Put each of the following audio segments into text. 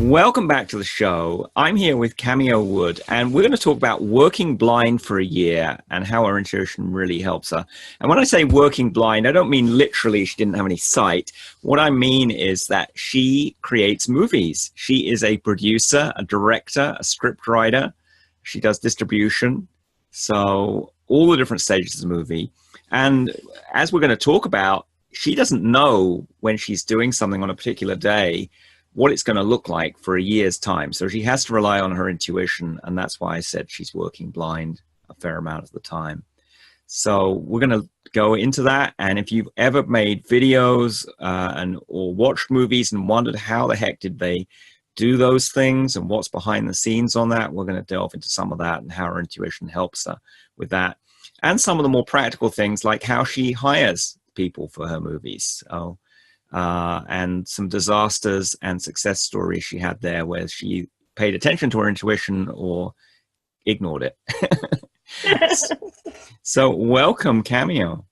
Welcome back to the show. I'm here with Cameo Wood, and we're going to talk about working blind for a year and how our intuition really helps her. And when I say working blind, I don't mean literally she didn't have any sight. What I mean is that she creates movies. She is a producer, a director, a script writer. She does distribution. So all the different stages of the movie. And as we're going to talk about, she doesn't know when she's doing something on a particular day what it's going to look like for a year's time. So she has to rely on her intuition, and that's why I said she's working blind a fair amount of the time. So we're going to go into that, and if you've ever made videos or watched movies and wondered how the heck did they do those things and what's behind the scenes on that, we're going to delve into some of that and how her intuition helps her with that. And some of the more practical things like how she hires people for her movies. So, and some disasters and success stories she had there where she paid attention to her intuition or ignored it. So welcome, Cameo.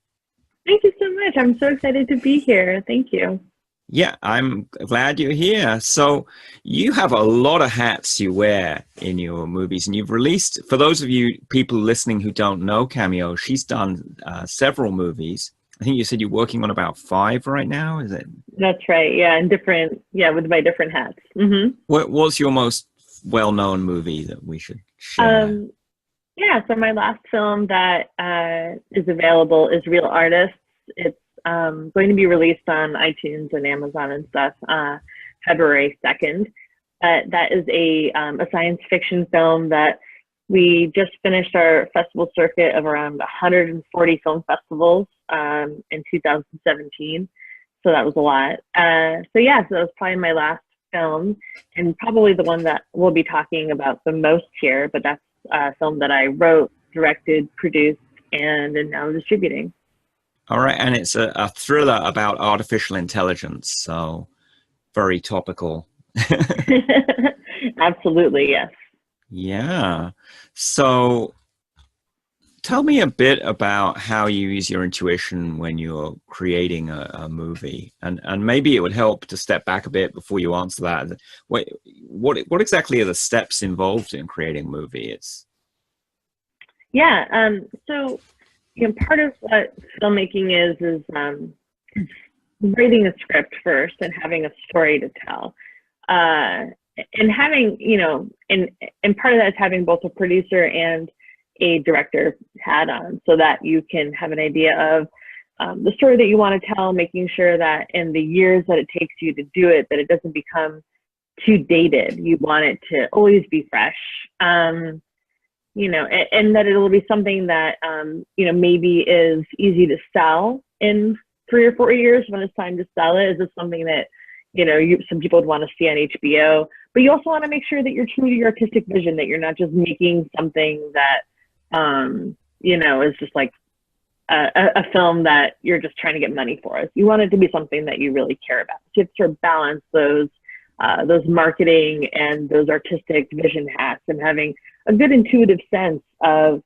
Thank you so much. I'm so excited to be here. Thank you. Yeah, I'm glad you're here. So you have a lot of hats you wear in your movies, and you've released, for those of you people listening who don't know Cameo, she's done several movies. I think you said you're working on about 5 right now, is it? That's right. Yeah, and with my different hats. Mm-hmm. What's your most well-known movie that we should share? Yeah, so my last film that is available is Real Artists. It's going to be released on iTunes and Amazon and stuff February 2nd. That is a science fiction film that we just finished our festival circuit of around 140 film festivals in 2017. So that was a lot. So that was probably my last film, and probably the one that we'll be talking about the most here, but that's a film that I wrote, directed, produced, and am now distributing. All right, and it's a thriller about artificial intelligence, so very topical. Absolutely, yes. Yeah. So tell me a bit about how you use your intuition when you're creating a movie, and maybe it would help to step back a bit before you answer that. What exactly are the steps involved in creating a movie? So part of what filmmaking is writing a script first and having a story to tell. And having, and part of that is having both a producer and a director hat on so that you can have an idea of the story that you want to tell, making sure that in the years that it takes you to do it, that it doesn't become too dated. You want it to always be fresh, and that it'll be something that, maybe is easy to sell in 3 or 4 years when it's time to sell it. Is this something that, some people would want to see on HBO, but you also want to make sure that you're true to your artistic vision, that you're not just making something that, is just like a film that you're just trying to get money for. You want it to be something that you really care about. So you have to sort of balance those marketing and those artistic vision hats, and having a good intuitive sense of,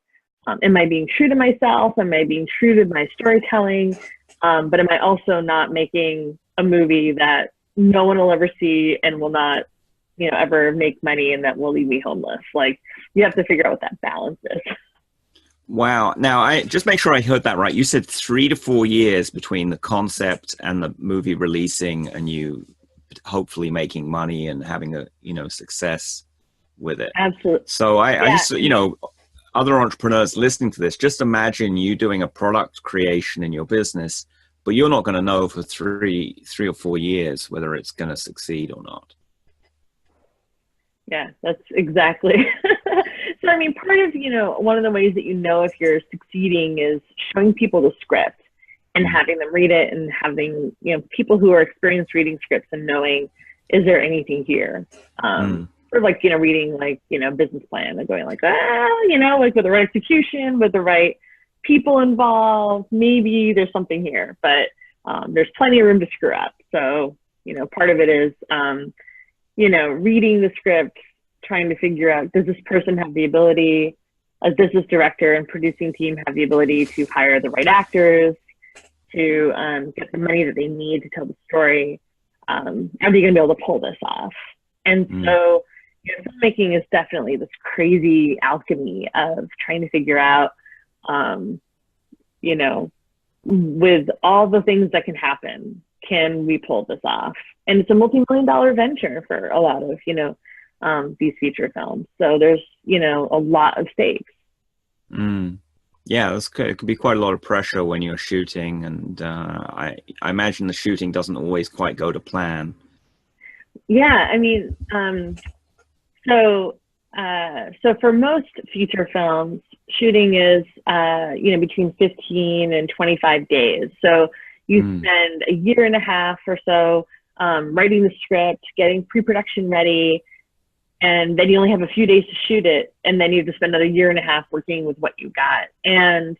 am I being true to myself? Am I being true to my storytelling? But am I also not making a movie that no one will ever see and will not, ever make money, and that will leave me homeless? Like, you have to figure out what that balance is. Wow. Now, I just make sure I heard that right. You said 3 to 4 years between the concept and the movie releasing, and you hopefully making money and having a, success with it. Absolutely. So I just, other entrepreneurs listening to this, just imagine you doing a product creation in your business, but you're not going to know for three or 4 years whether it's going to succeed or not. Yeah, that's exactly. So, part of, one of the ways that if you're succeeding is showing people the script and having them read it, and having, people who are experienced reading scripts and knowing, is there anything here? Or like, reading like, business plan and going like, like with the right execution, with the right people involved, maybe there's something here, but there's plenty of room to screw up. So, part of it is, reading the script, trying to figure out, does this person have the ability, does this director and producing team have the ability to hire the right actors, to get the money that they need to tell the story? Are they going to be able to pull this off? And Mm. so, filmmaking is definitely this crazy alchemy of trying to figure out, you know, with all the things that can happen, can we pull this off? And it's a multi-million-dollar venture for a lot of, these feature films. So there's, a lot of stakes. Mm. Yeah, it could be quite a lot of pressure when you're shooting, and I imagine the shooting doesn't always quite go to plan. Yeah, I mean, so for most feature films, shooting is between 15 and 25 days. So you spend a year and a half or so writing the script, getting pre-production ready, and then you only have a few days to shoot it, and then you have to spend another year and a half working with what you got. And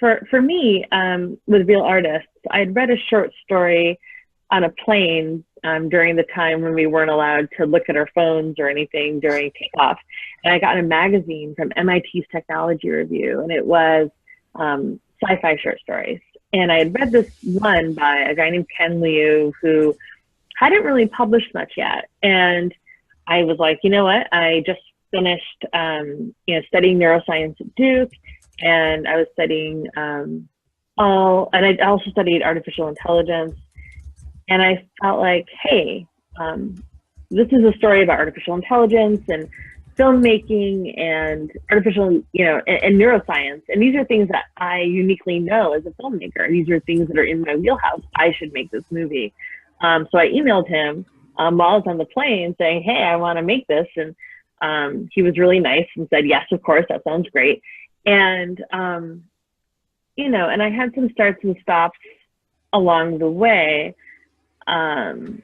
for me, with Real Artists, I'd read a short story on a plane during the time when we weren't allowed to look at our phones or anything during takeoff. And I got a magazine from MIT's Technology Review, and it was sci-fi short stories. And I had read this one by a guy named Ken Liu, who hadn't really published much yet. And I was like, you know what? I just finished, studying neuroscience at Duke, and I was studying and I also studied artificial intelligence. And I felt like, hey, this is a story about artificial intelligence and filmmaking and artificial, and neuroscience. And these are things that I uniquely know as a filmmaker. These are things that are in my wheelhouse. I should make this movie. So I emailed him while I was on the plane saying, hey, I want to make this. And he was really nice and said, yes, of course, that sounds great. And, and I had some starts and stops along the way. And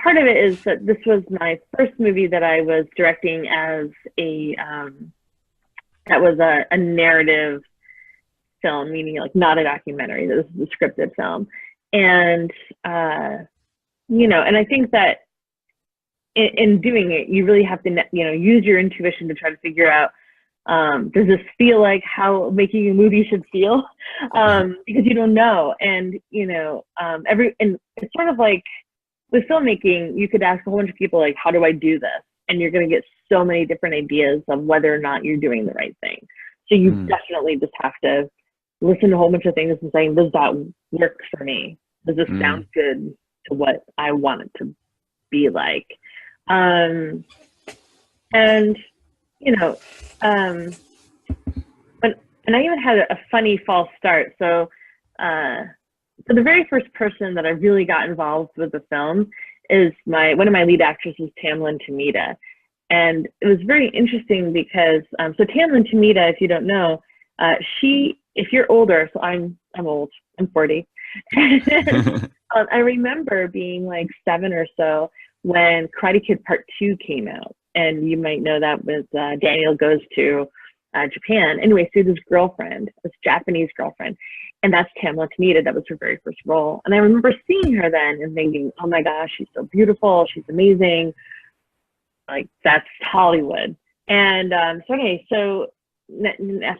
part of it is that this was my first movie that I was directing as that was a narrative film, meaning like not a documentary. This is a scripted film. And, and I think that in doing it, you really have to, use your intuition to try to figure out, does this feel like how making a movie should feel? Because you don't know. And, and it's sort of like with filmmaking, you could ask a whole bunch of people, like, how do I do this? And you're going to get so many different ideas of whether or not you're doing the right thing. So you definitely just have to listen to a whole bunch of things and saying, does that work for me? Does this sound good to what I want it to be like? And, and I even had a funny false start. So the very first person that I really got involved with the film is one of my lead actresses, Tamlyn Tomita. And it was very interesting because, so Tamlyn Tomita, if you don't know, if you're older, so I'm old, I'm 40. I remember being like 7 or so when Karate Kid Part 2 came out. And you might know that with Daniel Goes to Japan. Anyway, so this girlfriend, this Japanese girlfriend, and that's Tamlyn Tomita. That was her very first role. And I remember seeing her then and thinking, oh my gosh, she's so beautiful. She's amazing. Like, that's Hollywood. And so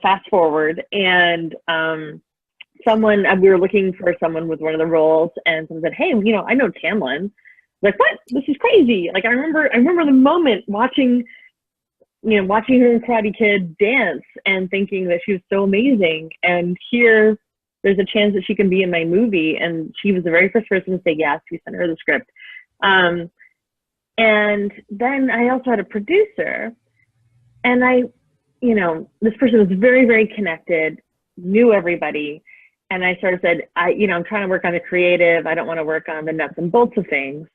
fast forward, and we were looking for someone with one of the roles, and someone said, hey, I know Tamlyn. Like, what? This is crazy. Like, I remember the moment watching her in Karate Kid dance and thinking that she was so amazing. And here, there's a chance that she can be in my movie. And she was the very first person to say yes. We sent her the script. And then I also had a producer, and this person was very, very connected, knew everybody. And I sort of said, I'm trying to work on the creative. I don't want to work on the nuts and bolts of things.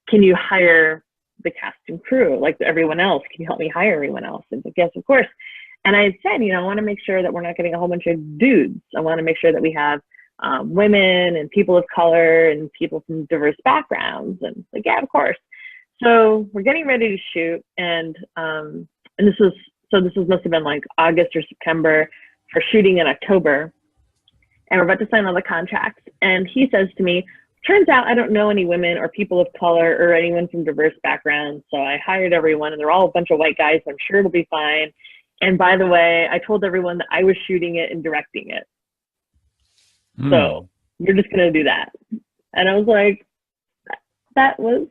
Can you hire the cast and crew like everyone else? Can you help me hire everyone else? And like, yes, of course. And I said, I want to make sure that we're not getting a whole bunch of dudes. I want to make sure that we have women and people of color and people from diverse backgrounds. And like, yeah, of course. So we're getting ready to shoot, and this must have been like August or September for shooting in October, and we're about to sign all the contracts. And he says to me, turns out I don't know any women or people of color or anyone from diverse backgrounds, so I hired everyone, and they're all a bunch of white guys, so I'm sure it'll be fine. And by the way, I told everyone that I was shooting it and directing it. So you're just going to do that. And I was like, that was,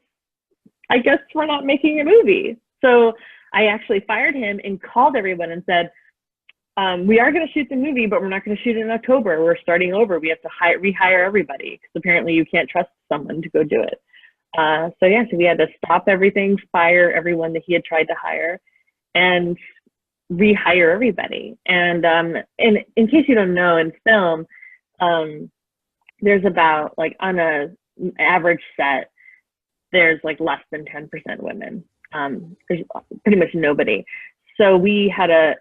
I guess we're not making a movie. So I actually fired him and called everyone and said, we are going to shoot the movie, but we're not going to shoot it in October. We're starting over. We have to rehire everybody because apparently you can't trust someone to go do it. So yeah, so we had to stop everything, fire everyone that he had tried to hire, and rehire everybody. And in case you don't know, in film, there's about, like, on a average set, there's like less than 10% women. There's pretty much nobody. So we had a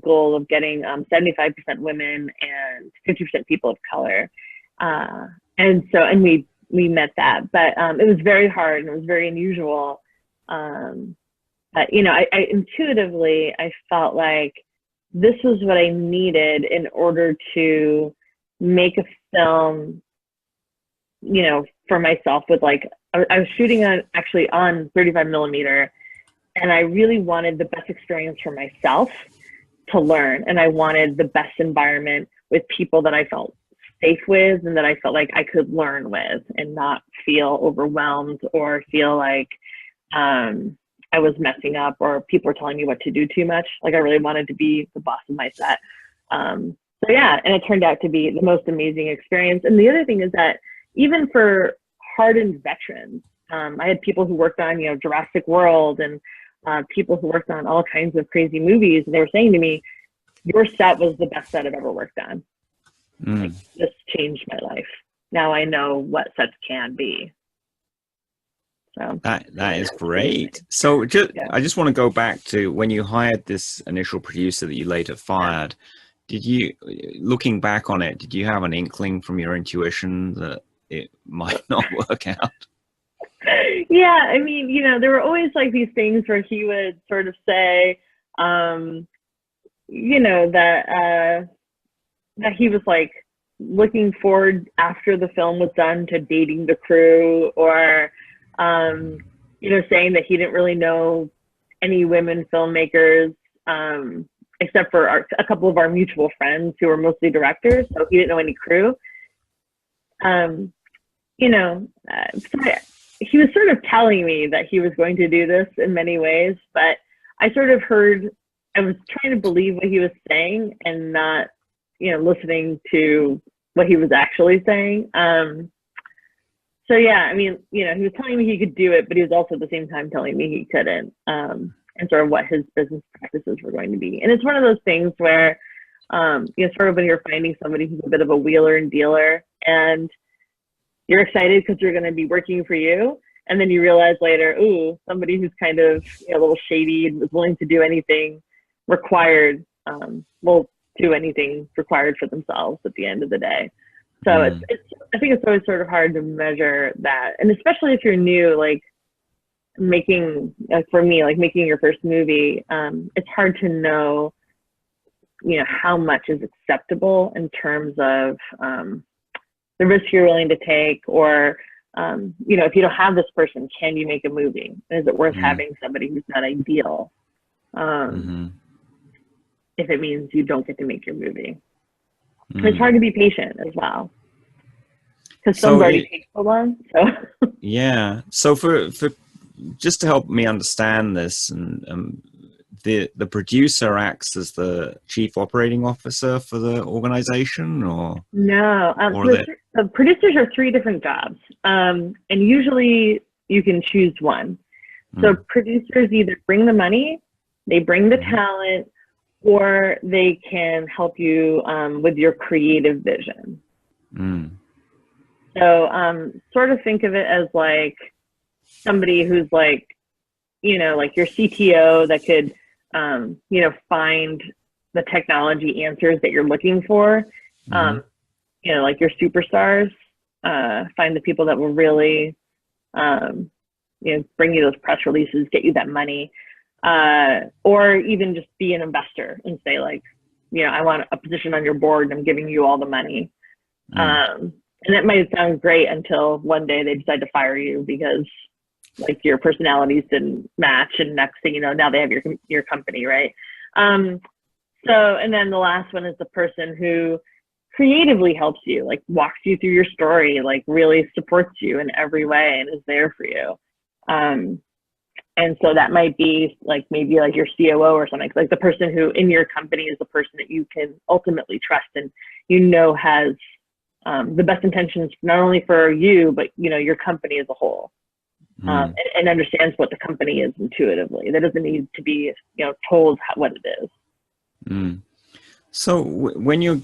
goal of getting 75% women and 50% people of color. And we met that, but it was very hard and it was very unusual. But, you know, I intuitively, I felt like this was what I needed in order to make a film, you know, for myself with, like, I was shooting actually on 35 millimeter, and I really wanted the best experience for myself to learn. And I wanted the best environment with people that I felt safe with and that I felt like I could learn with and not feel overwhelmed or feel like I was messing up or people were telling me what to do too much. Like, I really wanted to be the boss of my set. So yeah, and it turned out to be the most amazing experience. And the other thing is that even for hardened veterans, I had people who worked on, you know, Jurassic World and people who worked on all kinds of crazy movies. And they were saying to me, your set was the best set I've ever worked on. Like, this changed my life. Now I know what sets can be. So that is great. So I just want to go back to when you hired this initial producer that you later fired. Did you, looking back on it, did you have an inkling from your intuition that it might not work out? Yeah, I mean, you know, there were always like these things where he would sort of say, you know, that he was like looking forward after the film was done to dating the crew, or you know, saying that he didn't really know any women filmmakers except for a couple of our mutual friends who were mostly directors, so he didn't know any crew. You know, so he was sort of telling me that he was going to do this in many ways, but I sort of heard, I was trying to believe what he was saying and not, you know, listening to what he was actually saying. So yeah, I mean, you know, he was telling me he could do it, but he was also at the same time telling me he couldn't, and sort of what his business practices were going to be. And it's one of those things where, you know, sort of when you're finding somebody who's a bit of a wheeler and dealer, and you're excited because you're going to be working for you, and then you realize later, ooh, somebody who's kind of, you know, a little shady and was willing to do anything required, will do anything required for themselves at the end of the day. So I think it's always sort of hard to measure that, and especially if you're new, like making, for me, like making your first movie, it's hard to know, you know, how much is acceptable in terms of the risk you're willing to take, or you know, if you don't have this person, can you make a movie? Is it worth having somebody who's not ideal? If it means you don't get to make your movie. It's hard to be patient as well, because films already take so long. So yeah. So for just to help me understand this, and the producer acts as the chief operating officer for the organization, or no? The producers are 3 different jobs, and usually you can choose one. So producers either bring the money, they bring the talent, or they can help you with your creative vision. So sort of think of it as like somebody who's like, you know, like your CTO that could, you know, find the technology answers that you're looking for. You know, like your superstars, find the people that will really, you know, bring you those press releases, get you that money. Or even just be an investor and say, like, you know, I want a position on your board and I'm giving you all the money. And that might sound great until one day they decide to fire you because like your personalities didn't match, and next thing you know, now they have your company, right? So, and then the last one is the person who creatively helps you, like walks you through your story, like really supports you in every way and is there for you. And so that might be like maybe like your COO or something, like the person who in your company is the person that you can ultimately trust and has the best intentions not only for you but your company as a whole, and understands what the company is intuitively. That doesn't need to be told what it is. So when you're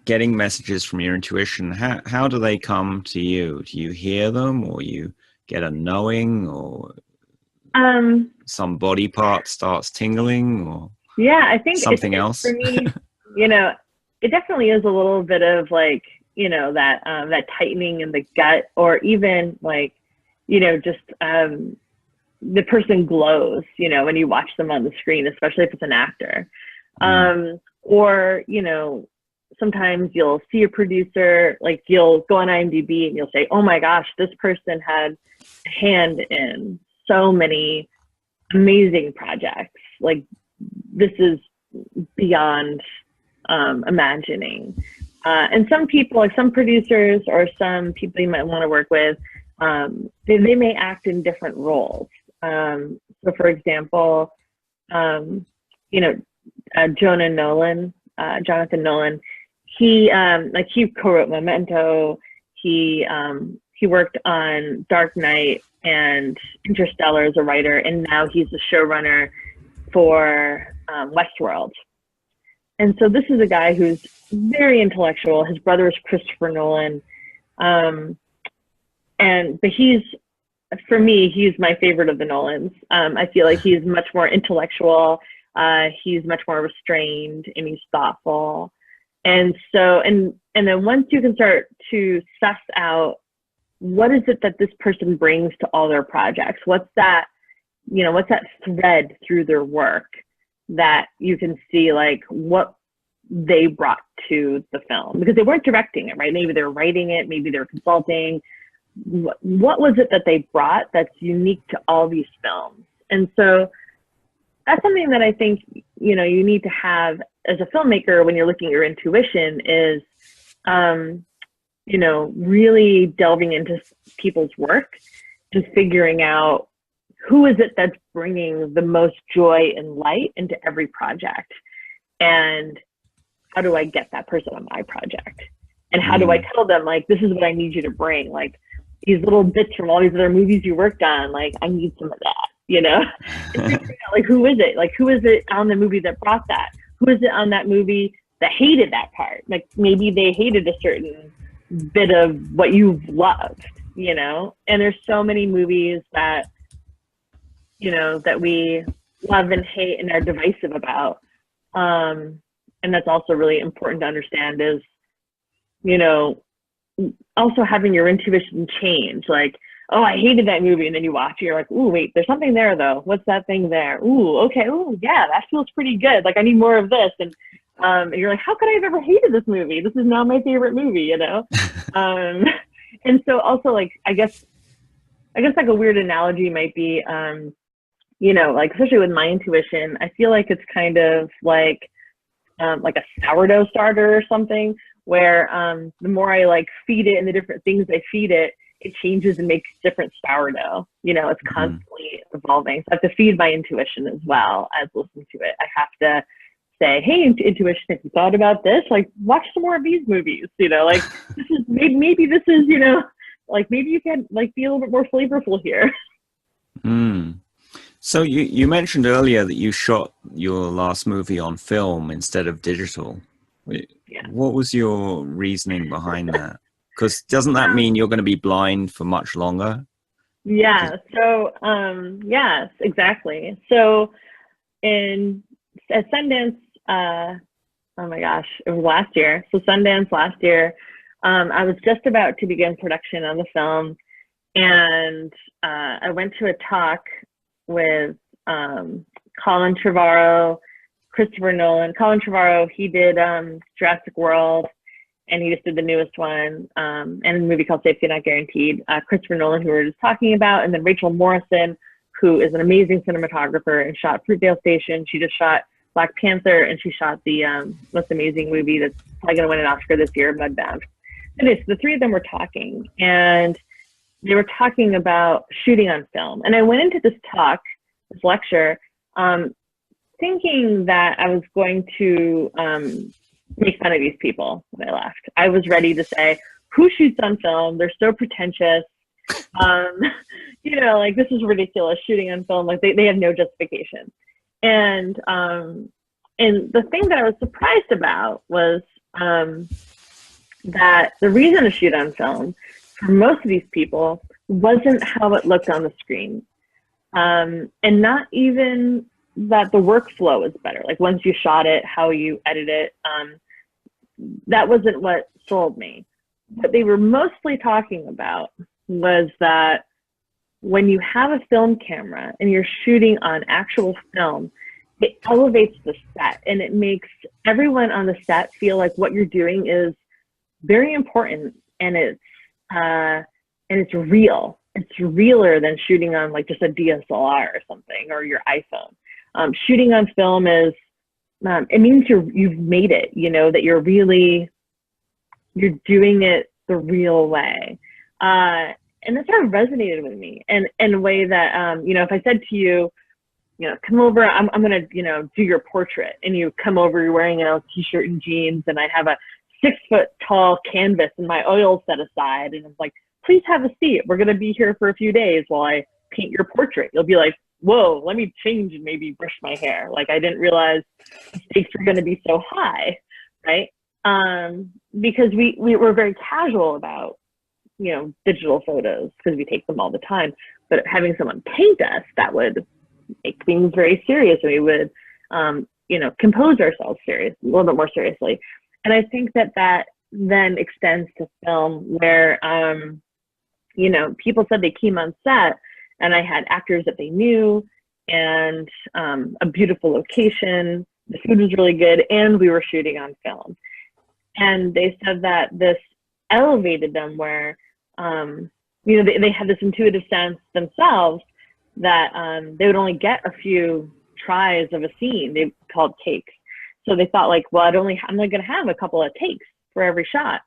getting messages from your intuition, how do they come to you? Do you hear them, or you get a knowing, or some body part starts tingling, or I think something else? For me, it definitely is a little bit of like that tightening in the gut, or even like just the person glows when you watch them on the screen, especially if it's an actor. Or sometimes you'll see a producer, like you'll go on IMDb and you'll say, oh my gosh, this person had a hand in so many amazing projects. Like this is beyond imagining. And some people, like some producers or some people you might want to work with, they may act in different roles. So for example, Jonathan Nolan, he co-wrote Memento. He worked on Dark Knight and Interstellar as a writer, and now he's the showrunner for Westworld. And so this is a guy who's very intellectual. His brother is Christopher Nolan, but for me, he's my favorite of the Nolans. I feel like he's much more intellectual. He's much more restrained, and he's thoughtful. And so, and then once you can start to suss out what is it that this person brings to all their projects, what's that thread through their work that you can see like what they brought to the film, because they weren't directing it, right? Maybe they were writing it, maybe they were consulting. What was it that they brought that's unique to all these films? And so that's something that I think, you need to have as a filmmaker when you're looking at your intuition is, really delving into people's work, just figuring out who is it that's bringing the most joy and light into every project, and how do I get that person on my project, and how do I tell them, like, this is what I need you to bring, like these little bits from all these other movies you worked on, like I need some of that, and figuring out, like, who is it? Like, who is it on the movie that brought that? Who is it on that movie that hated that part? Like, maybe they hated a certain bit of what you've loved, And there's so many movies that, that we love and hate and are divisive about. And that's also really important to understand is, also having your intuition change. Like, oh, I hated that movie. And then you watch it, you're like, ooh, wait, there's something there though. What's that thing there? Ooh, okay. Ooh, yeah, that feels pretty good. Like, I need more of this. And you're like, how could I have ever hated this movie? This is now my favorite movie, And so also, like, I guess like a weird analogy might be, like, especially with my intuition, I feel like it's kind of like a sourdough starter or something, where the more I like feed it and the different things I feed it, it changes and makes different sourdough. It's constantly evolving. So I have to feed my intuition as well as listen to it. I have to say, hey, intuition, if you thought about this, like, watch some more of these movies, like, this is maybe this is, like, maybe you can, like, be a little bit more flavorful here. So you mentioned earlier that you shot your last movie on film instead of digital. Yeah. What was your reasoning behind that? Because doesn't that mean you're going to be blind for much longer? Yeah. So, yes, exactly. So at Sundance, oh my gosh, it was last year. So Sundance last year, I was just about to begin production on the film, and I went to a talk with Colin Trevorrow, Christopher Nolan. Colin Trevorrow, he did Jurassic World, and he just did the newest one, and a movie called Safety Not Guaranteed. Christopher Nolan, who we were just talking about, and then Rachel Morrison, who is an amazing cinematographer and shot Fruitvale Station. She just shot Black Panther, and she shot the most amazing movie that's probably going to win an Oscar this year, Mudbound. Anyways, the three of them were talking, and they were talking about shooting on film. And I went into this lecture, thinking that I was going to make fun of these people when I left. I was ready to say, who shoots on film? They're so pretentious. You know, like, this is ridiculous, shooting on film. Like, they have no justification. And the thing that I was surprised about was that the reason to shoot on film for most of these people wasn't how it looked on the screen. And not even that the workflow was better. Like, once you shot it, how you edit it, that wasn't what sold me. What they were mostly talking about was that when you have a film camera and you're shooting on actual film, it elevates the set and it makes everyone on the set feel like what you're doing is very important, and it's real. It's realer than shooting on like just a DSLR or something, or your iPhone. Shooting on film is, it means you've made it, you know, that you're doing it the real way. And that sort of resonated with me, and in a way that, you know, if I said to you, you know, come over, I'm going to, you know, do your portrait, and you come over, you're wearing a t-shirt and jeans, and I have a 6-foot tall canvas and my oil set aside, and I'm like, please have a seat. We're going to be here for a few days while I paint your portrait. You'll be like, whoa, let me change and maybe brush my hair. Like, I didn't realize the stakes were going to be so high, right? Because we were very casual about, you know, digital photos because we take them all the time. But having someone paint us, that would make things very serious, and we would, you know, compose ourselves a little bit more seriously. And I think that then extends to film, where, you know, people said they came on set and I had actors that they knew, and a beautiful location, the food was really good, and we were shooting on film. And they said that this elevated them, where, you know, they had this intuitive sense themselves that they would only get a few tries of a scene. They called takes. So they thought, like, well, I'm only going to have a couple of takes for every shot.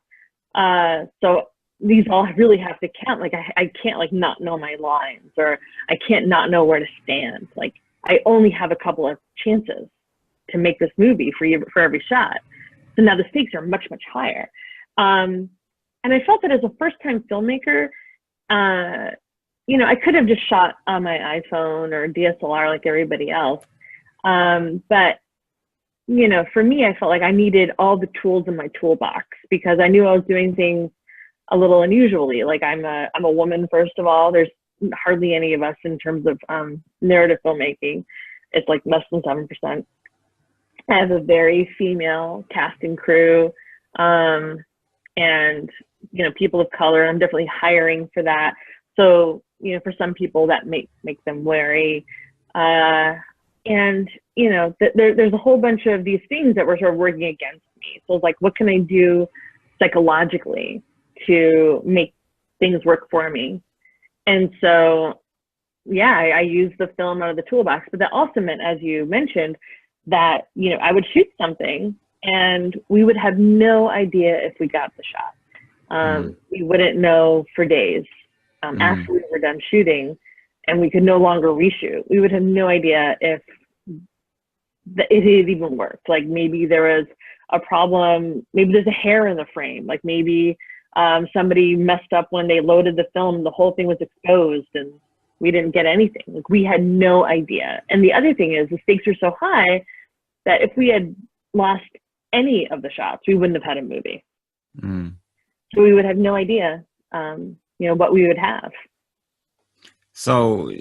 So these all really have to count. Like, I can't, like, not know my lines, or I can't not know where to stand. Like, I only have a couple of chances to make this movie for every shot. So now the stakes are much, much higher. And I felt that as a first-time filmmaker, you know, I could have just shot on my iPhone or DSLR like everybody else. But, you know, for me, I felt like I needed all the tools in my toolbox, because I knew I was doing things a little unusually. Like, I'm a woman, first of all. There's hardly any of us in terms of narrative filmmaking. It's like less than 7%. I have a very female cast and crew, and, you know, people of color. I'm definitely hiring for that. So, you know, for some people that make them wary. And, you know, there's a whole bunch of these things that were sort of working against me. So it's like, what can I do psychologically to make things work for me? And so, yeah, I used the film out of the toolbox. But that also meant, as you mentioned, that, you know, I would shoot something and we would have no idea if we got the shot. We wouldn't know for days. After we were done shooting and we could no longer reshoot, we would have no idea if it had even worked. Like, maybe there was a problem, maybe there's a hair in the frame, like maybe somebody messed up when they loaded the film, the whole thing was exposed and we didn't get anything. Like, we had no idea. And the other thing is, the stakes are so high that if we had lost any of the shots, we wouldn't have had a movie. So we would have no idea, you know, what we would have. So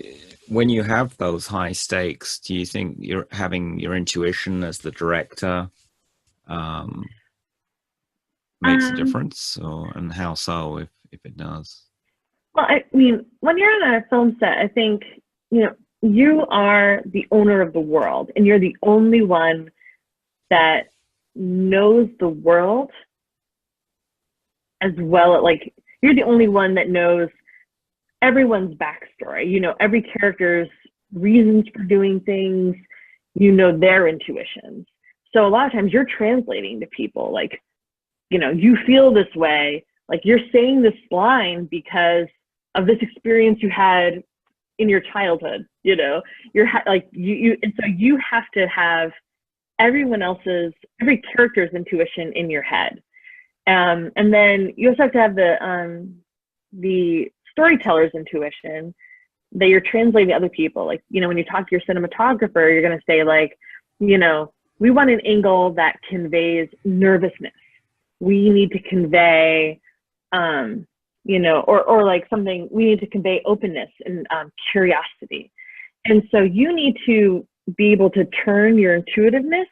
when you have those high stakes, do you think you're having your intuition as the director makes a difference, and how so, if it does? Well, I mean, when you're on a film set, I think, you know, you are the owner of the world, and you're the only one that knows the world as well. Like, you're the only one that knows everyone's backstory, you know, every character's reasons for doing things. you know their intuitions. So a lot of times you're translating to people like, you know, you feel this way, like you're saying this line because of this experience you had in your childhood, you know, like you, and so you have to have every character's intuition in your head. And then you also have to have the storyteller's intuition that you're translating to other people. Like, you know, when you talk to your cinematographer, you're going to say like, you know, we want an angle that conveys nervousness. We need to convey, you know, or like something, we need to convey openness and curiosity. And so you need to be able to turn your intuitiveness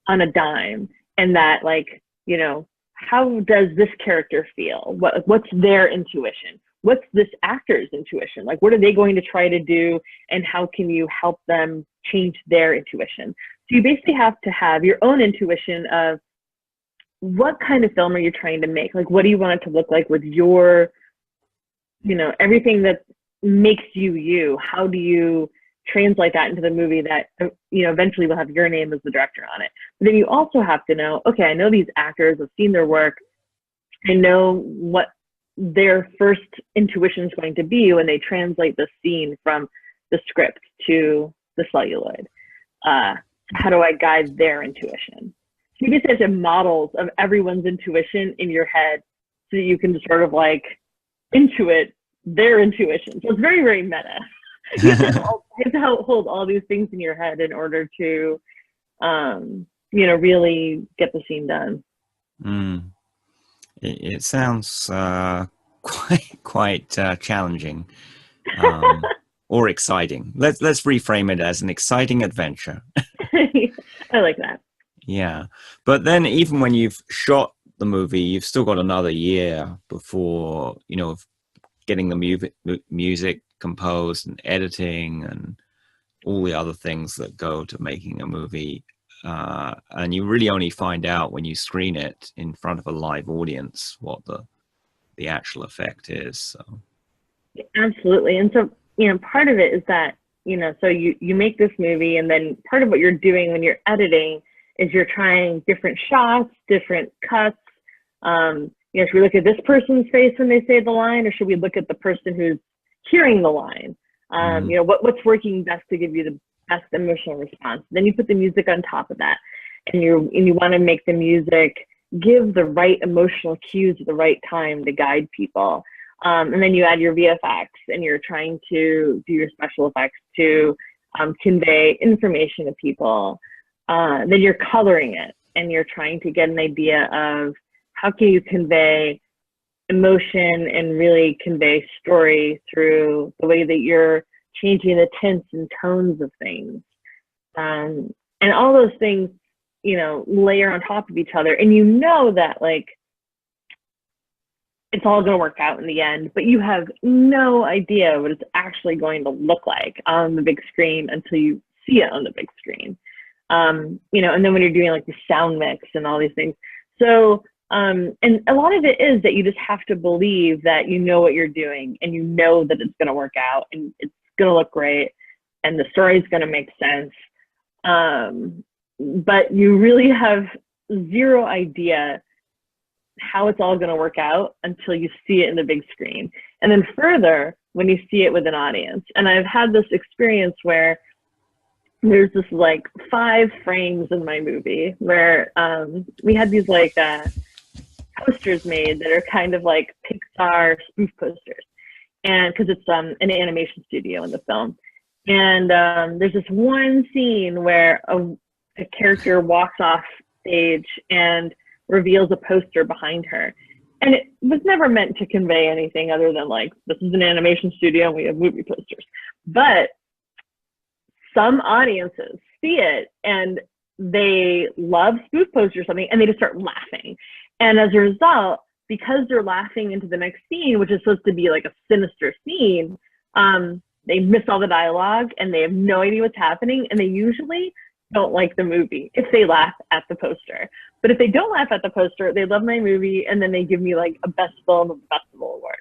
on a dime, and that like, you know, how does this character feel? What's their intuition? What's this actor's intuition? Like, what are they going to try to do? And how can you help them change their intuition? So you basically have to have your own intuition of what kind of film are you trying to make? Like, what do you want it to look like with your, you know, everything that makes you you? How do you translate that into the movie that, you know, eventually will have your name as the director on it? But then you also have to know, okay, I know these actors, I've seen their work. I know what their first intuition is going to be when they translate the scene from the script to the celluloid. How do I guide their intuition? So you basically have models of everyone's intuition in your head so that you can just sort of like intuit their intuition. So it's very, very meta. You have to hold all these things in your head in order to, you know, really get the scene done. Mm. It sounds quite challenging, or exciting. Let's reframe it as an exciting adventure. I like that. Yeah, but then even when you've shot the movie, you've still got another year before, you know, getting the music composed and editing and all the other things that go to making a movie. And you really only find out when you screen it in front of a live audience what the actual effect is. So. Absolutely. And so, you know, part of it is that, you know, so you make this movie, and then part of what you're doing when you're editing is you're trying different shots, different cuts. You know, should we look at this person's face when they say the line, or should we look at the person who's hearing the line? You know, what's working best to give you the best emotional response? Then you put the music on top of that, and you want to make the music give the right emotional cues at the right time to guide people. And then you add your VFX, and you're trying to do your special effects to convey information to people. Then you're coloring it, and you're trying to get an idea of how can you convey emotion and really convey story through the way that you're changing the tints and tones of things. And all those things, you know, layer on top of each other. And you know that, like, it's all going to work out in the end, but you have no idea what it's actually going to look like on the big screen until you see it on the big screen. You know, and then when you're doing like the sound mix and all these things. So, and a lot of it is that you just have to believe that you know what you're doing, and you know that it's going to work out, and it's going to look great, and the story is going to make sense. But you really have zero idea how it's all going to work out until you see it in the big screen. And then further, when you see it with an audience. And I've had this experience where there's this like 5 frames in my movie where we had these like posters made that are kind of like Pixar spoof posters. And because it's an animation studio in the film. And there's this one scene where a character walks off stage and reveals a poster behind her. And it was never meant to convey anything other than like, this is an animation studio and we have movie posters. But some audiences see it and they love spoof posters or something, and they just start laughing. And as a result, because they're laughing into the next scene, which is supposed to be like a sinister scene, they miss all the dialogue and they have no idea what's happening. And they usually don't like the movie if they laugh at the poster. But if they don't laugh at the poster, they love my movie, and then they give me like a best film of the festival award.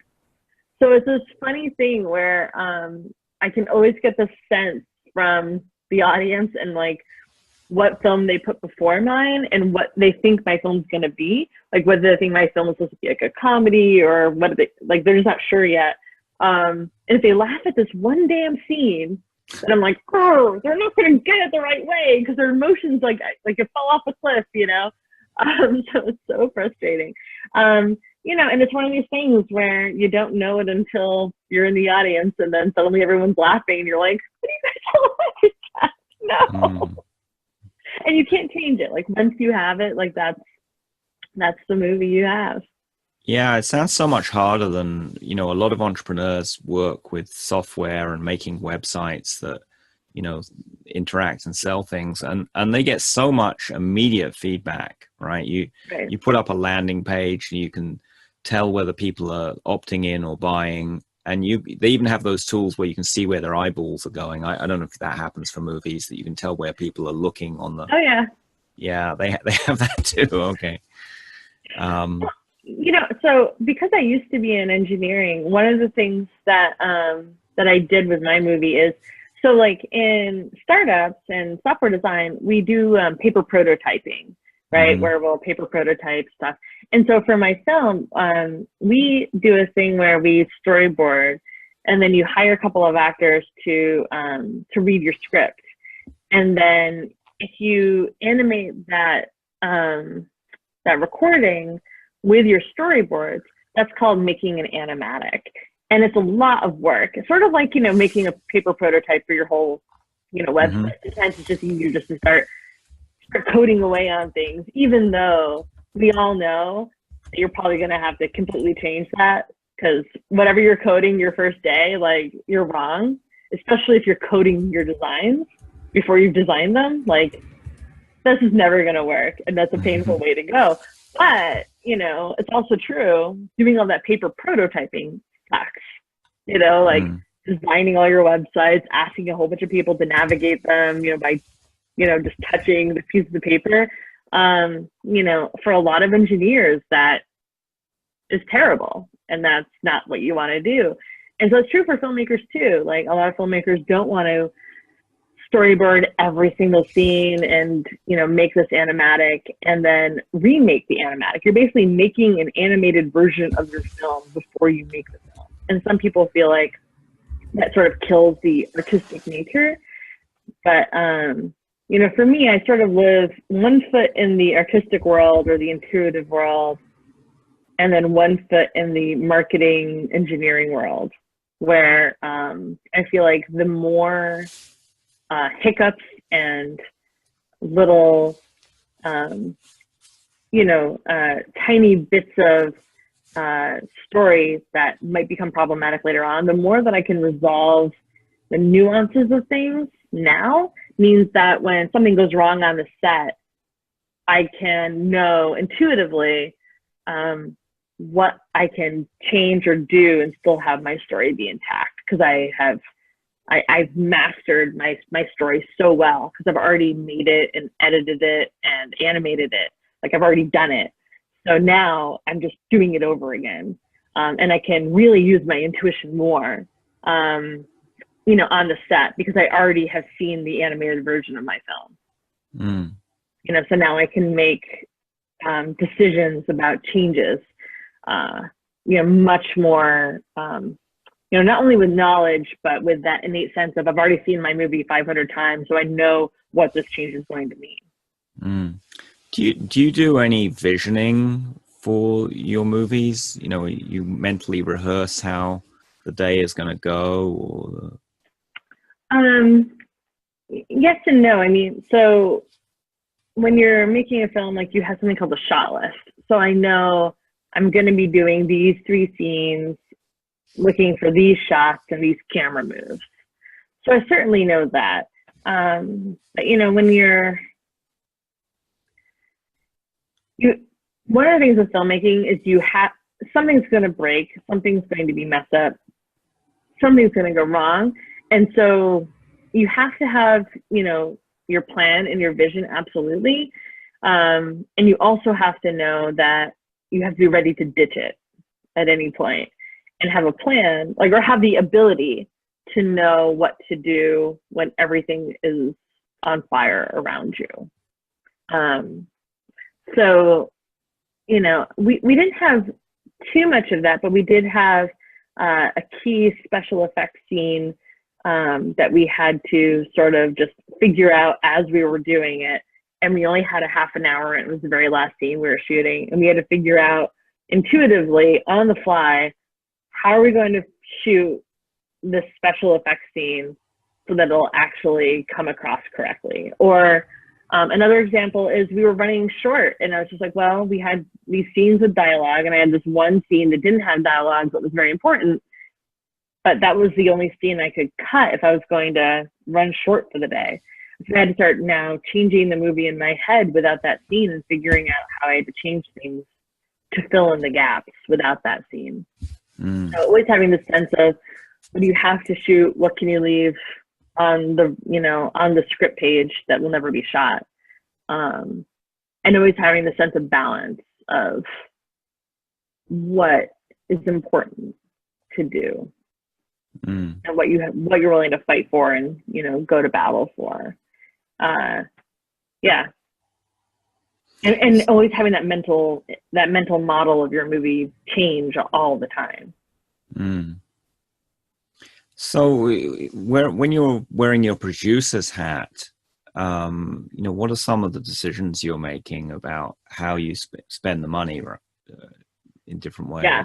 So it's this funny thing where I can always get the sense from the audience and like what film they put before mine and what they think my film's going to be. Like whether they think my film is supposed to be like a comedy or what they, like, they're just not sure yet. And if they laugh at this one damn scene, then I'm like, oh, they're not going to get it the right way because their emotions like it fell off a cliff, you know? So it's so frustrating. You know, and it's one of these things where you don't know it until you're in the audience and then suddenly everyone's laughing and you're like, what do you guys all like that? No. And you can't change it. Like once you have it, like that's the movie you have. Yeah, it sounds so much harder than, you know, a lot of entrepreneurs work with software and making websites that, you know, interact and sell things, and they get so much immediate feedback, right? You put up a landing page and you can tell whether people are opting in or buying, and they even have those tools where you can see where their eyeballs are going. I don't know if that happens for movies, that you can tell where people are looking on the. Oh yeah. Yeah, they have that too. Okay. You know, so because I used to be in engineering, one of the things that that I did with my movie is, so like in startups and software design, we do paper prototyping, right? Where we'll paper prototype stuff. And so for my film, we do a thing where we storyboard, and then you hire a couple of actors to read your script, and then if you animate that that recording with your storyboards, that's called making an animatic. And it's a lot of work. It's sort of like, you know, making a paper prototype for your whole, you know, website. Sometimes it's just easier just to start coding away on things, even though we all know that you're probably going to have to completely change that, because whatever you're coding your first day, like, you're wrong, especially if you're coding your designs before you've designed them. Like, this is never going to work, and that's a painful way to go. But, you know, it's also true, doing all that paper prototyping sucks. You know, like designing all your websites, asking a whole bunch of people to navigate them, you know, by, you know, just touching the piece of the paper. You know, for a lot of engineers, that is terrible, and that's not what you want to do. And so it's true for filmmakers too. Like, a lot of filmmakers don't want to storyboard every single scene and, you know, make this animatic and then remake the animatic. You're basically making an animated version of your film before you make the film. And some people feel like that sort of kills the artistic nature. But, you know, for me, I sort of live one foot in the artistic world or the intuitive world, and then one foot in the marketing engineering world, where I feel like the more hiccups and little, you know, tiny bits of story that might become problematic later on, the more that I can resolve the nuances of things now, means that when something goes wrong on the set, I can know intuitively what I can change or do and still have my story be intact, because I've mastered my story so well, because I've already made it and edited it and animated it. Like, I've already done it. So now I'm just doing it over again. And I can really use my intuition more, you know, on the set, because I already have seen the animated version of my film. You know, so now I can make decisions about changes, you know, much more, you know, not only with knowledge, but with that innate sense of, I've already seen my movie 500 times, so I know what this change is going to mean. Do you do any visioning for your movies? You know, you mentally rehearse how the day is going to go, or? Yes and no. I mean, so when you're making a film, like, you have something called a shot list. So I know I'm going to be doing these 3 scenes, looking for these shots and these camera moves. So I certainly know that. But, you know, when one of the things with filmmaking is something's going to break, something's going to be messed up, something's going to go wrong. And so you have to have, you know, your plan and your vision, absolutely. And you also have to know that you have to be ready to ditch it at any point, and have a plan, like, or have the ability to know what to do when everything is on fire around you. So, you know, we didn't have too much of that, but we did have a key special effects scene that we had to sort of just figure out as we were doing it. And we only had a half an hour, and it was the very last scene we were shooting. And we had to figure out intuitively on the fly, how are we going to shoot this special effects scene so that it'll actually come across correctly? Or another example is we were running short, and I was just like, well, we had these scenes with dialogue, and I had this one scene that didn't have dialogue but was very important, but that was the only scene I could cut if I was going to run short for the day. So I had to start now changing the movie in my head without that scene and figuring out how I had to change things to fill in the gaps without that scene. So always having the sense of, what do you have to shoot? What can you leave on the, you know, on the script page that will never be shot? And always having the sense of balance of what is important to do and what you're willing to fight for and, you know, go to battle for. Yeah. And always having that mental model of your movie change all the time. So when you're wearing your producer's hat, you know, what are some of the decisions you're making about how you spend the money in different ways? Yeah.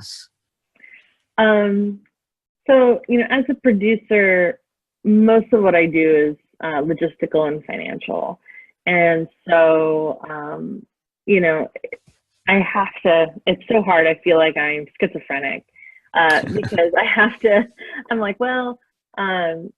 So, you know, as a producer, most of what I do is logistical and financial. And so, you know, I have to, it's so hard. I feel like I'm schizophrenic because I have to, I'm like, well,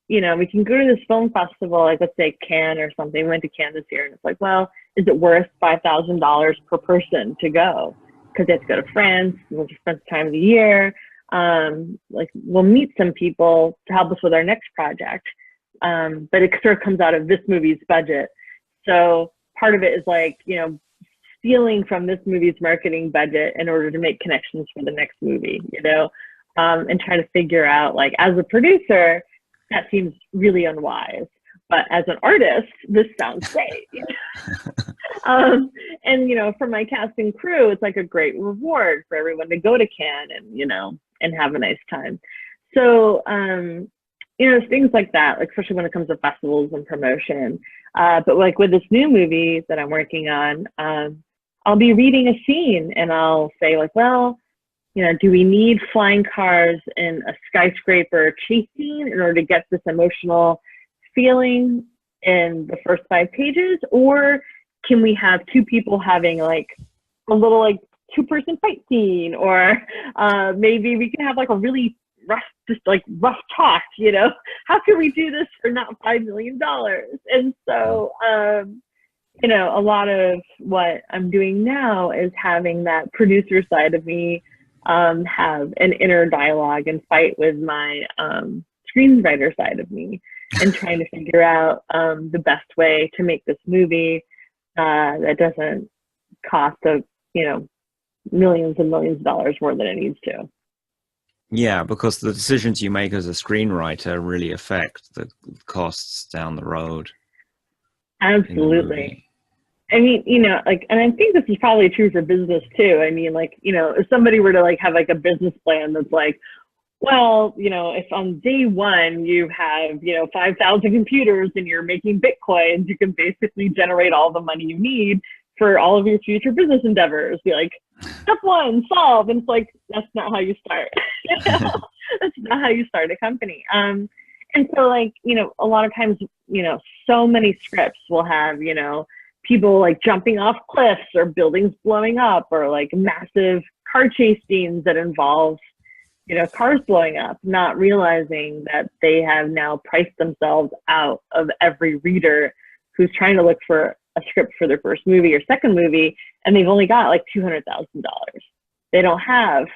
you know, we can go to this film festival, like let's say Cannes or something. We went to Cannes this year, and it's like, well, is it worth $5,000 per person to go? Because they have to go to France, we'll just spend time of the year. Like we'll meet some people to help us with our next project. But it sort of comes out of this movie's budget. So part of it is like, you know, stealing from this movie's marketing budget in order to make connections for the next movie, you know, and trying to figure out, like, as a producer, that seems really unwise. But as an artist, this sounds great. You know? And, you know, for my cast and crew, it's like a great reward for everyone to go to Cannes and, you know, and have a nice time. So, you know, things like that, like especially when it comes to festivals and promotion. But like with this new movie that I'm working on, I'll be reading a scene and I'll say like, well, you know, do we need flying cars in a skyscraper chase scene in order to get this emotional feeling in the first 5 pages? Or can we have 2 people having like a little like 2-person fight scene? Or maybe we can have like a really rough talk, you know, how can we do this for not $5 million? And so, you know, a lot of what I'm doing now is having that producer side of me have an inner dialogue and fight with my screenwriter side of me and trying to figure out the best way to make this movie that doesn't cost you know, millions and millions of dollars more than it needs to. Yeah, because the decisions you make as a screenwriter really affect the costs down the road. Absolutely. I mean, you know, like, and I think this is probably true for business too. I mean, like, you know, if somebody were to like have like a business plan that's like, well, you know, if on day 1 you have, you know, 5,000 computers and you're making Bitcoins, you can basically generate all the money you need for all of your future business endeavors. Be like, step 1, solve. And it's like, that's not how you start. You know? That's not how you start a company. And so, like, you know, a lot of times, you know, so many scripts will have, you know, people like jumping off cliffs or buildings blowing up or like massive car chase scenes that involve, you know, cars blowing up, not realizing that they have now priced themselves out of every reader who's trying to look for a script for their first movie or second movie, and they've only got like $200,000. They don't have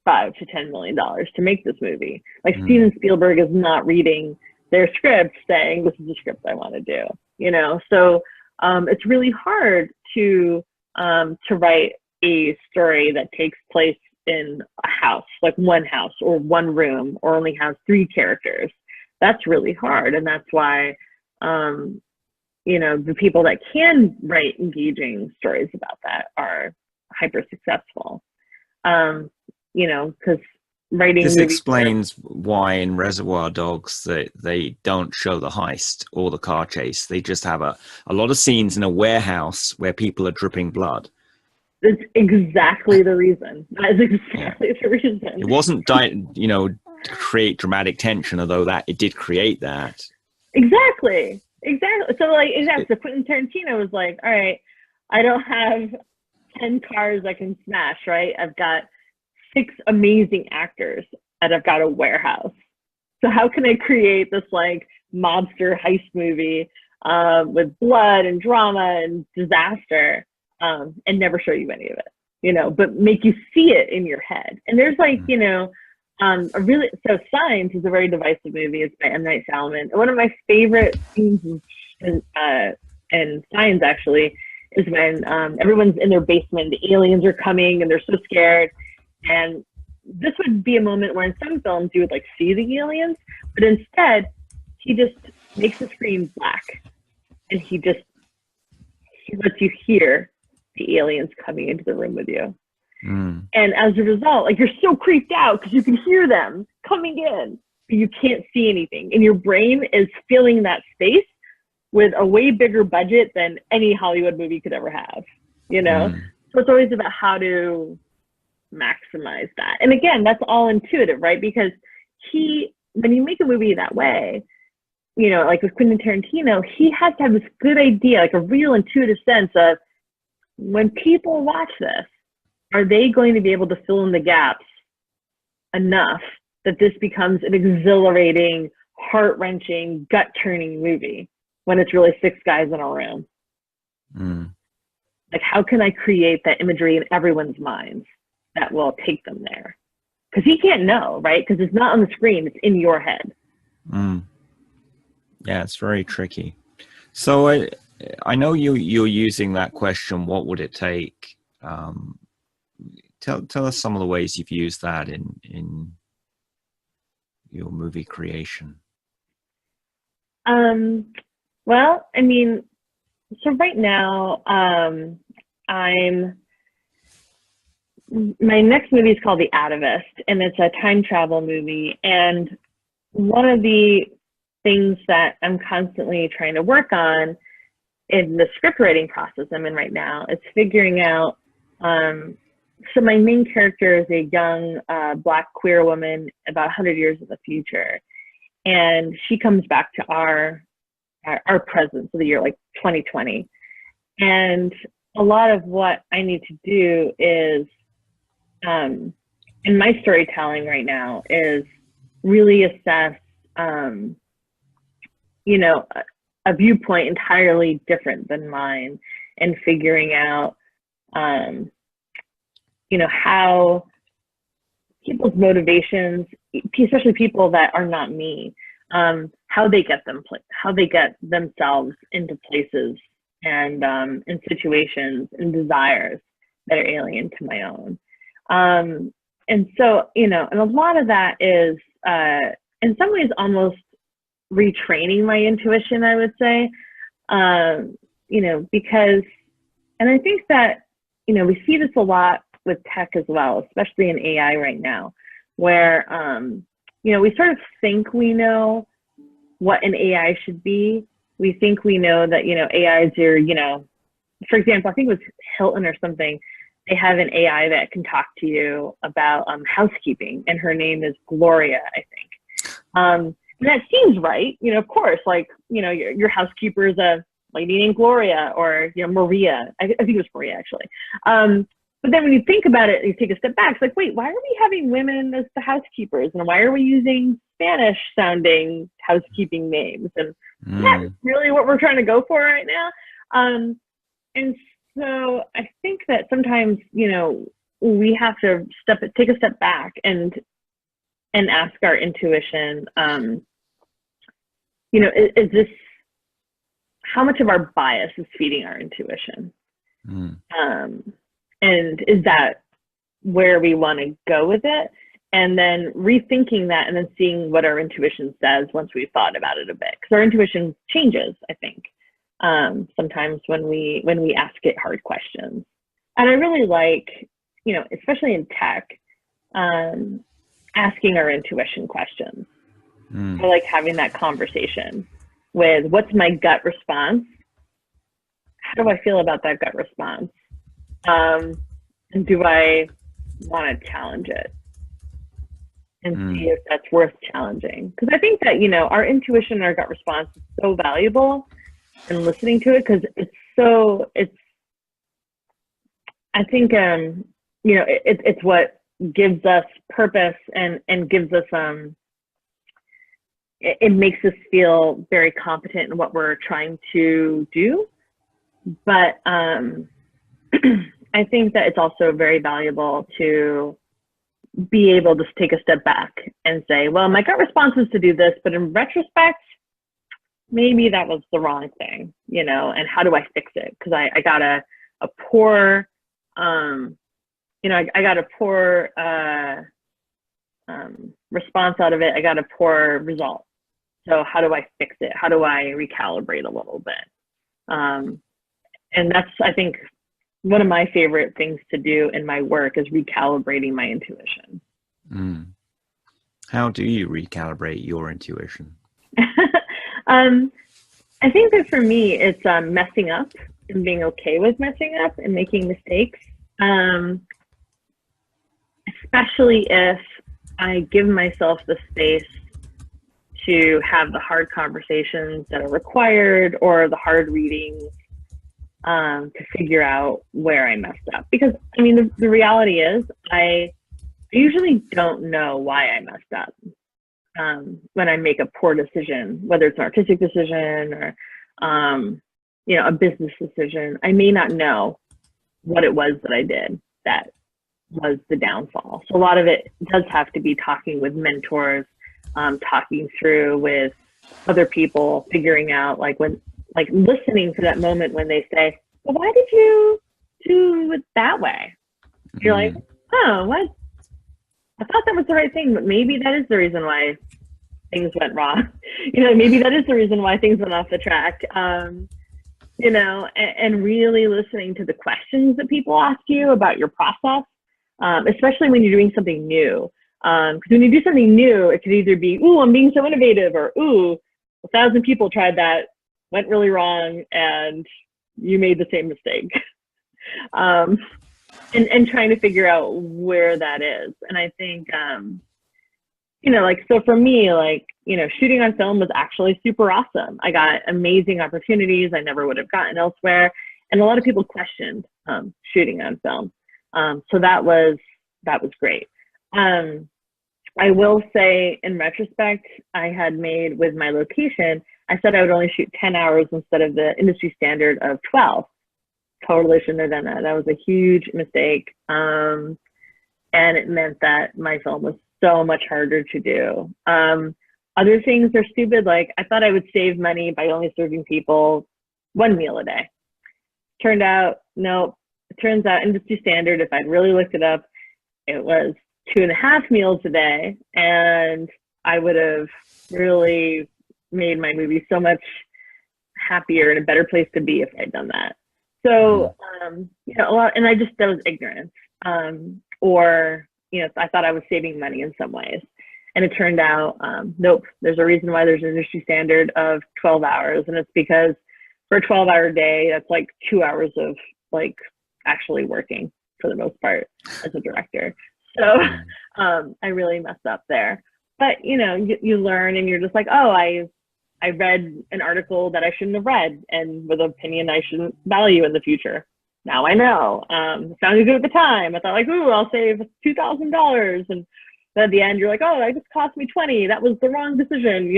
$5 to $10 million to make this movie. Like Steven Spielberg is not reading their script saying, this is the script I want to do, you know? So it's really hard to write a story that takes place in a house, like one house or one room, or only has 3 characters. That's really hard. And that's why, you know, the people that can write engaging stories about that are hyper successful. You know, because writing This movies explains why in Reservoir Dogs they don't show the heist or the car chase. They just have a lot of scenes in a warehouse where people are dripping blood. That's exactly the reason. That is exactly the reason. It wasn't, you know, to create dramatic tension, although that it did create that. Exactly. So like, so Quentin Tarantino was like, all right, I don't have 10 cars I can smash, right? I've got 6 amazing actors and I've got a warehouse. So how can I create this like mobster heist movie with blood and drama and disaster and never show you any of it, you know, but make you see it in your head. And there's like, you know, so Signs is a very divisive movie. It's by M. Night Shyamalan. One of my favorite scenes in Signs actually is when everyone's in their basement, the aliens are coming and they're so scared. And this would be a moment where in some films you would like see the aliens, but instead he just makes the screen black and he lets you hear the aliens coming into the room with you. And as a result, like you're so creeped out because you can hear them coming in, but you can't see anything. And your brain is filling that space with a way bigger budget than any Hollywood movie could ever have, you know? So it's always about how to maximize that. And again, that's all intuitive, right? Because when you make a movie that way, you know, like with Quentin Tarantino, he has to have this good idea, like a real intuitive sense of when people watch this, are they going to be able to fill in the gaps enough that this becomes an exhilarating, heart-wrenching, gut-turning movie when it's really 6 guys in a room? Like, how can I create that imagery in everyone's minds that will take them there? Because he can't know, right? Because it's not on the screen, it's in your head. Yeah, it's very tricky. So I know you're using that question, what would it take? Tell us some of the ways you've used that in your movie creation. Well, I mean, so right now, my next movie is called The Atomist, and it's a time travel movie. And one of the things that I'm constantly trying to work on in the script writing process I'm in right now is figuring out, so my main character is a young Black queer woman about 100 years in the future. And she comes back to our present, so the year like 2020. And a lot of what I need to do is, in my storytelling right now, is really assess, you know, a viewpoint entirely different than mine, and figuring out, you know, how people's motivations, especially people that are not me, how they get themselves into places and in situations and desires that are alien to my own. And so, you know, and a lot of that is in some ways almost retraining my intuition, I would say, you know, because, and I think that, you know, we see this a lot with tech as well, especially in AI right now, where, you know, we sort of think we know what an AI should be. We think we know that, you know, AIs are, you know, for example, I think it was Hilton or something, they have an AI that can talk to you about housekeeping, and her name is Gloria, I think. And that seems right, you know, of course, like, you know, your housekeeper is a lady named Gloria, or, you know, Maria. I think it was Maria, actually. But then when you think about it, you take a step back, it's like, wait, why are we having women as the housekeepers? And why are we using Spanish sounding housekeeping names? And that's really what we're trying to go for right now. And so I think that sometimes, you know, we have to take a step back and ask our intuition, you know, is this, how much of our bias is feeding our intuition? And is that where we want to go with it? And then rethinking that, and then seeing what our intuition says once we've thought about it a bit. Because our intuition changes, I think. sometimes when we ask it hard questions. And I really like, especially in tech, asking our intuition questions. I like having that conversation with what's my gut response? How do I feel about that gut response? And do I want to challenge it and see if that's worth challenging? Because I think that, our intuition and our gut response is so valuable in listening to it, because I think, it's what gives us purpose and gives us, it makes us feel very competent in what we're trying to do. But I think that it's also very valuable to be able to take a step back and say, well, my gut response is to do this, but in retrospect, maybe that was the wrong thing, and how do I fix it? Because I got a poor, I got a poor response out of it. I got a poor result. So how do I fix it? How do I recalibrate a little bit? And that's, I think, one of my favorite things to do in my work is recalibrating my intuition. How do you recalibrate your intuition? I think that for me, it's messing up and being okay with messing up and making mistakes. Especially if I give myself the space to have the hard conversations that are required, or the hard readings, to figure out where I messed up. Because the reality is I usually don't know why I messed up. When I make a poor decision, whether it's an artistic decision or, a business decision, I may not know what it was that I did that was the downfall. So a lot of it does have to be talking with mentors, talking through with other people, figuring out listening to that moment when they say, well, why did you do it that way? You're like, oh, what? I thought that was the right thing, but maybe that is the reason why things went wrong. Maybe that is the reason why things went off the track. And really listening to the questions that people ask you about your process, especially when you're doing something new. Because when you do something new, it could either be, ooh, I'm being so innovative, or ooh, 1,000 people tried that, went really wrong, and you made the same mistake. And trying to figure out where that is. And I think, so for me, shooting on film was actually super awesome. I got amazing opportunities I never would have gotten elsewhere. And a lot of people questioned shooting on film. So that was great. I will say, in retrospect, I had made with my location, I said I would only shoot 10 hours instead of the industry standard of 12. Totally shouldn't have done that. That was a huge mistake. And it meant that my film was so much harder to do. Other things are stupid. Like, I thought I would save money by only serving people one meal a day. Turned out, nope. It turns out industry standard, if I'd really looked it up, it was 2.5 meals a day. And I would have really made my movie so much happier and a better place to be if I'd done that. So, a lot, and that was ignorance. Or, I thought I was saving money in some ways. And it turned out, nope, there's a reason why there's an industry standard of 12 hours. And it's because for a 12-hour day, that's like 2 hours of actually working for the most part as a director. So I really messed up there. But, you learn, and you're just like, oh, I read an article that I shouldn't have read, and with an opinion I shouldn't value in the future. Now I know. It sounded good at the time. I thought ooh, I'll save $2,000. And then at the end, you're like, oh, that just cost me $20. That was the wrong decision,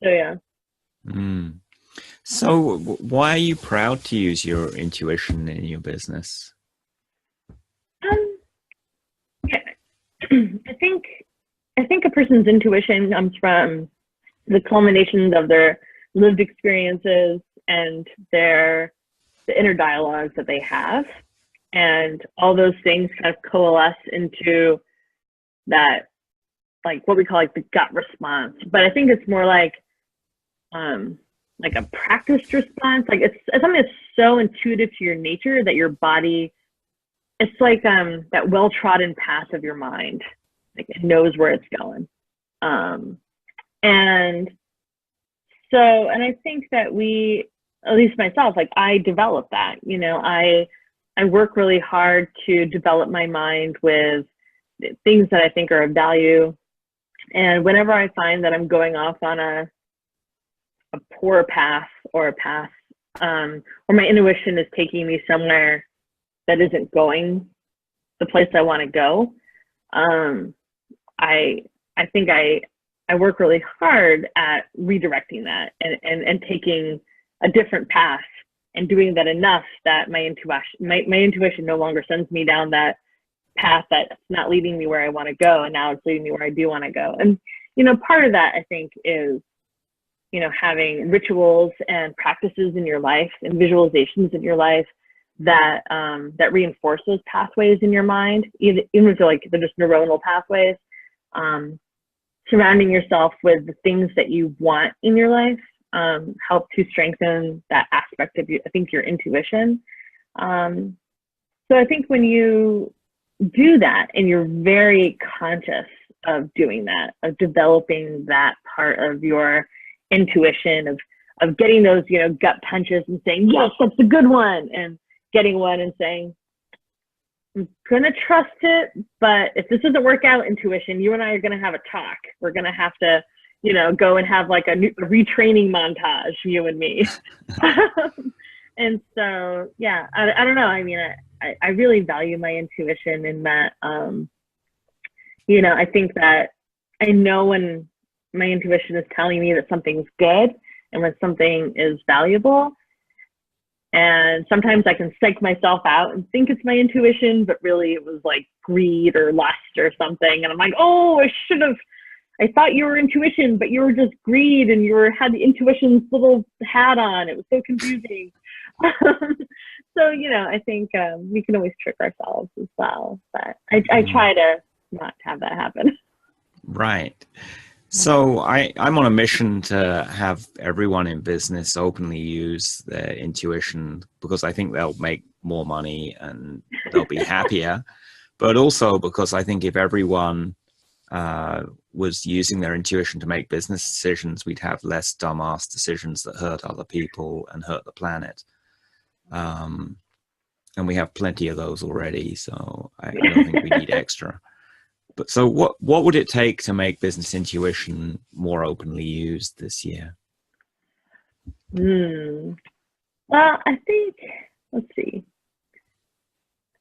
So, yeah. So why are you proud to use your intuition in your business? Yeah. I think a person's intuition comes from the culminations of their lived experiences and the inner dialogues that they have, and all those things kind of coalesce into that, what we call the gut response. But I think it's more like a practiced response. Like it's something that's so intuitive to your nature that your body, it's like that well-trodden path of your mind. Like it knows where it's going. And I think that we, at least myself, like I developed that, you know, I work really hard to develop my mind with things that I think are of value. And whenever I find that I'm going off on a poor path or a path, or my intuition is taking me somewhere that isn't going the place I want to go, I think I work really hard at redirecting that and taking a different path and doing that enough that my intuition no longer sends me down that path that's not leading me where I want to go, and now it's leading me where I do want to go. And you know, part of that I think is, you know, having rituals and practices in your life and visualizations in your life that that reinforce those pathways in your mind, even if they're like they're just neuronal pathways. Surrounding yourself with the things that you want in your life help to strengthen that aspect of you, I think, your intuition. So I think when you do that and you're very conscious of doing that, of developing that part of your intuition, of getting those, you know, gut punches and saying, yes, that's a good one, and getting one and saying, I'm gonna trust it, but if this doesn't work out, intuition, you and I are gonna have a talk. We're gonna have to, you know, go and have like a retraining montage, you and me. And so, yeah, I don't know. I mean, I really value my intuition in that, you know, I think that I know when my intuition is telling me that something's good and when something is valuable. And sometimes I can psych myself out and think it's my intuition, but really it was like greed or lust or something. And I'm like, oh, I thought you were intuition, but you were just greed, and had the intuition's little hat on. It was so confusing. So, you know, I think we can always trick ourselves as well. But I try to not have that happen. Right. So I'm on a mission to have everyone in business openly use their intuition, because I think they'll make more money and they'll be happier. But also because I think if everyone was using their intuition to make business decisions, we'd have less dumbass decisions that hurt other people and hurt the planet. And we have plenty of those already, so I don't think we need extra. But so what would it take to make business intuition more openly used this year? Well, I think, let's see.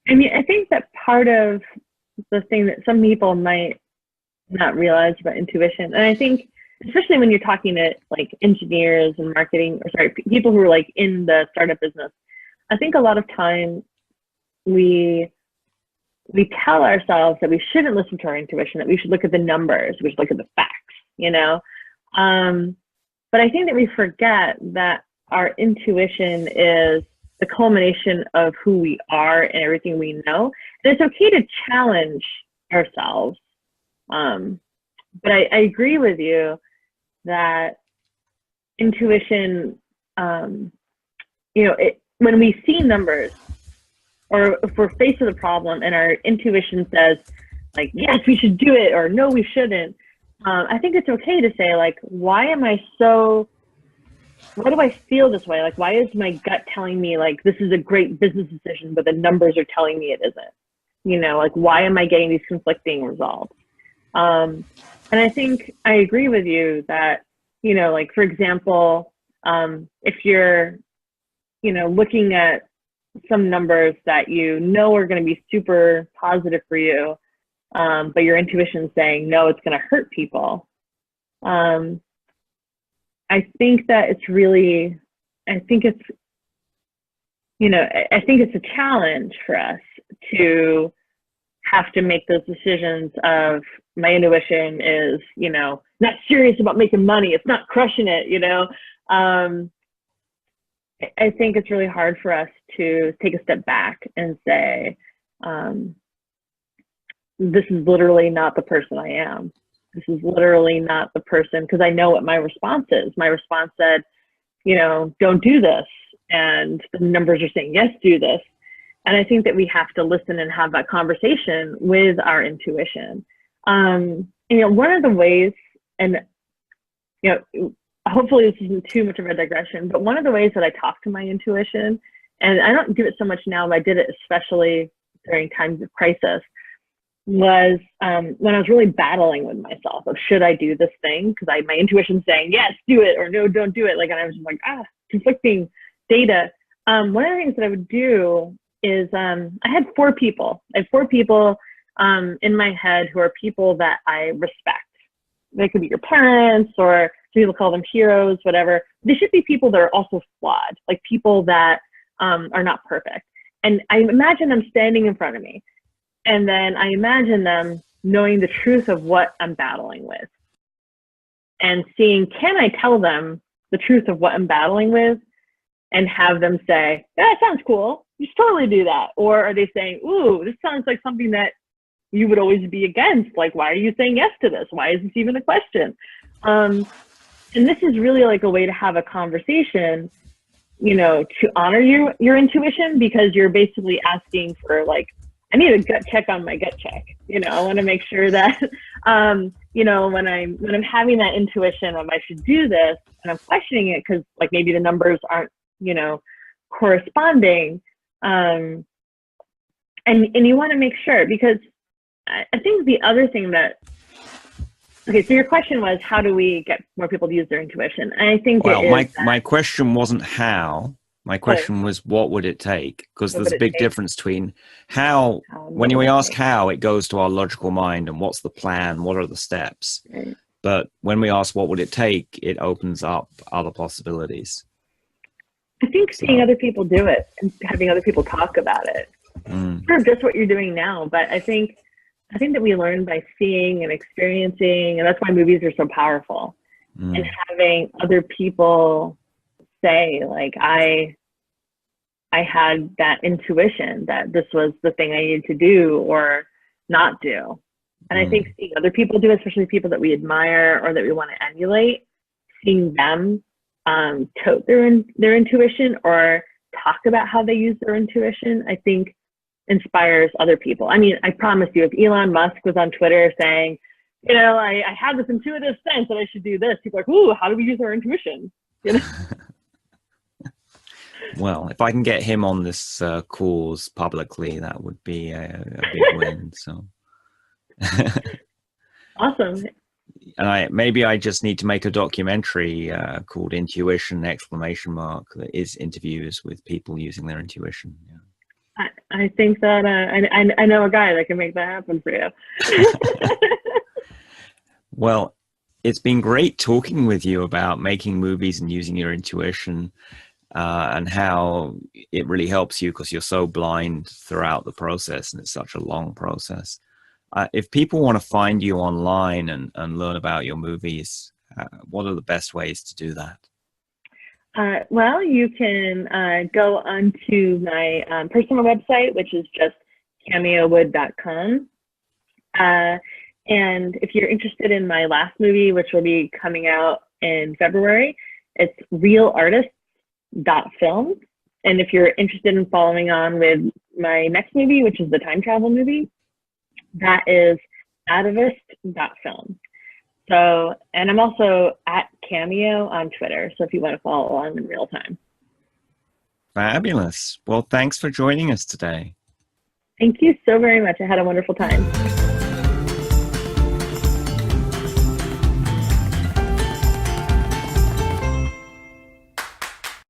I mean, I think that part of the thing that some people might not realize about intuition, and I think especially when you're talking to like engineers and marketing, or sorry, people who are like in the startup business, I think a lot of time we tell ourselves that we shouldn't listen to our intuition, that we should look at the numbers, we should look at the facts, you know? But I think that we forget that our intuition is the culmination of who we are and everything we know. And it's okay to challenge ourselves. But I agree with you that intuition, you know, when we see numbers, or if we're faced with a problem and our intuition says like, yes, we should do it, or no, we shouldn't. I think it's okay to say like, why do I feel this way? Like, why is my gut telling me like, this is a great business decision, but the numbers are telling me it isn't? You know, like, why am I getting these conflicting results? And I think I agree with you that, you know, like, for example, if you're, you know, looking at some numbers that you know are going to be super positive for you, but your intuition is saying, no, it's going to hurt people. I think that it's really, I think it's a challenge for us to have to make those decisions of, my intuition is, you know, not serious about making money. It's not crushing it, you know. I think it's really hard for us to take a step back and say, this is literally not the person I am. This is literally not the person, because I know what my response is. My response said, don't do this. And the numbers are saying, yes, do this. And I think that we have to listen and have that conversation with our intuition. One of the ways, and, hopefully this isn't too much of a digression, but one of the ways that I talk to my intuition, and I don't do it so much now, but I did it especially during times of crisis, was when I was really battling with myself of, should I do this thing? Because my intuition's saying, yes, do it, or no, don't do it. And I was just like, conflicting data. One of the things that I would do is I had four people. I had four people in my head who are people that I respect. They could be your parents, or people call them heroes, whatever. They should be people that are also flawed, like people that are not perfect. And I imagine them standing in front of me. And then I imagine them knowing the truth of what I'm battling with. And seeing, can I tell them the truth of what I'm battling with? And have them say, that sounds cool. You should totally do that. Or are they saying, ooh, this sounds like something that you would always be against. Like, why are you saying yes to this? Why is this even a question? And this is really like a way to have a conversation, to honor your intuition, because you're basically asking for, like, I need a gut check on my gut check. I want to make sure that, when I'm having that intuition of I should do this, and I'm questioning it because, like, maybe the numbers aren't, corresponding. And you want to make sure, because I think the other thing that, okay, so your question was, how do we get more people to use their intuition? And I think, well, my question wasn't how. My question was, what would it take? Because there's a big difference between how, when we ask how, it goes to our logical mind and what's the plan, what are the steps. Right. But when we ask what would it take, it opens up other possibilities. I think seeing other people do it and having other people talk about it, sort of just what you're doing now. But I think that we learn by seeing and experiencing, and that's why movies are so powerful. And having other people say, like, I had that intuition that this was the thing I needed to do or not do. And I think seeing other people do it, especially people that we admire or that we want to emulate, seeing them tote their intuition or talk about how they use their intuition, I think inspires other people. I mean, I promise you, if Elon Musk was on Twitter saying, I have this intuitive sense that I should do this, people are like, ooh, how do we use our intuition? Well, if I can get him on this cause publicly, that would be a big win. So awesome. And maybe I just need to make a documentary called Intuition ! That is interviews with people using their intuition. Yeah. I think that I know a guy that can make that happen for you. Well, it's been great talking with you about making movies and using your intuition, and how it really helps you because you're so blind throughout the process, and it's such a long process. If people want to find you online and learn about your movies, what are the best ways to do that? Well, you can go onto my personal website, which is just cameowood.com. And if you're interested in my last movie, which will be coming out in February, it's realartists.film. And if you're interested in following on with my next movie, which is the time travel movie, that is Atomist.film. So, and I'm also at Cameo on Twitter. So if you want to follow along in real time. Fabulous. Well, thanks for joining us today. Thank you so very much. I had a wonderful time.